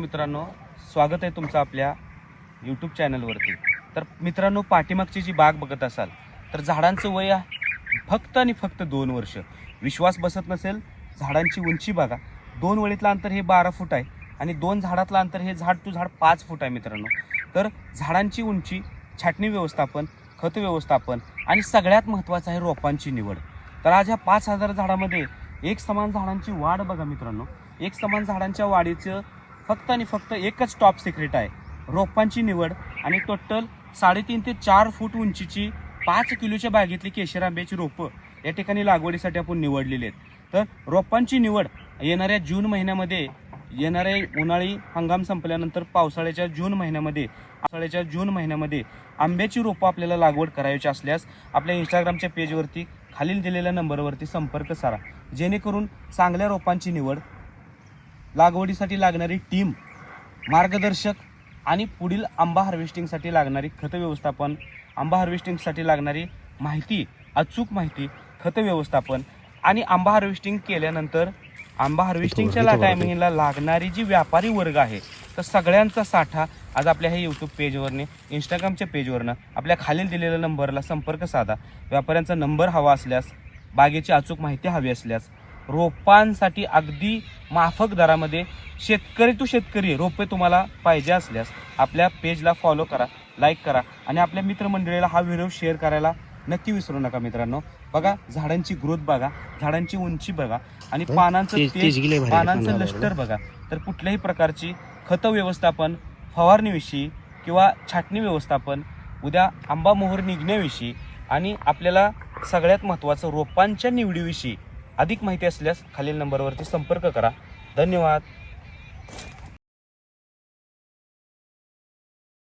मित्रांनो, स्वागत आहे तुमचं आपल्या यूट्यूब चॅनलवरती। तर मित्रांनो, पाठीमागची जी बाग बघत असाल तर झाडांचं वय फक्त आणि फक्त 2 वर्ष। विश्वास बसत नसेल, झाडांची उंची बघा। 2 वळीतलं अंतर हे 12 फूट आहे आणि 2 झाडातलं अंतर हे झाड टू झाड 5 फूट आहे मित्रांनो। तर झाडांची उंची, छाटणी व्यवस्थापन, खत व्यवस्थापन आणि सगळ्यात महत्त्वाचं आहे रोपांची निवड। तर आज ह्या 5000 झाडामध्ये एक समान झाडांची वाढ बघा मित्रांनो। एक समान झाडांच्या वाढीचं फक्त आणि फक्त एकच टॉप सिक्रेट आहे, रोपांची निवड। आणि टोटल 3.5 ते 4 फूट उंचीची 5 किलोच्या बागेतली केशर आंब्याची रोपं या ठिकाणी लागवडीसाठी आपण निवडलेली आहेत। तर रोपांची निवड येणाऱ्या जून महिन्यामध्ये, येणाऱ्या उन्हाळी हंगाम संपल्यानंतर पावसाळ्याच्या जून महिन्यामध्ये आंब्याची रोपं आपल्याला लागवड करायची असल्यास आपल्या इंस्टाग्रामच्या पेजवरती खालील दिलेल्या नंबरवरती संपर्क साधा, जेणेकरून चांगल्या रोपांची निवड, लागवडीसाठी लागणारी टीम, मार्गदर्शक आणि पुढील आंबा हार्वेस्टिंगसाठी लागणारी खत व्यवस्थापन, आंबा हार्वेस्टिंगसाठी लागणारी माहिती, अचूक माहिती, खत व्यवस्थापन आणि आंबा हार्वेस्टिंग केल्यानंतर आंबा हार्वेस्टिंगच्या टायमिंगला लागणारी जी व्यापारी वर्ग आहे तर सगळ्यांचा साठा आज आपल्या हे यूट्यूब पेजवरने, इंस्टाग्रामच्या पेजवरनं आपल्या खालील दिलेल्या नंबरला संपर्क साधा। व्यापाऱ्यांचा नंबर हवा असल्यास, बागेची अचूक माहिती हवी असल्यास, रोपांसाठी अगदी माफक दरामध्ये शेतकरी टू शेतकरी रोपे तुम्हाला पाहिजे असल्यास आपल्या पेजला फॉलो करा, लाईक करा आणि आपल्या मित्रमंडळीला हा व्हिडिओ शेअर करायला नक्की विसरू नका मित्रांनो। बघा, झाडांची ग्रोथ बघा, झाडांची उंची बघा आणि पानांचं तेज, पानांचं लष्टर बघा। तर कुठल्याही प्रकारची खत व्यवस्थापन, फवारणीविषयी किंवा छाटणी व्यवस्थापन, उद्या आंबा मोहर निघण्याविषयी आणि आपल्याला सगळ्यात महत्त्वाचं रोपांच्या निवडीविषयी अधिक माहिती असल्यास खालील नंबरवरती संपर्क करा। धन्यवाद।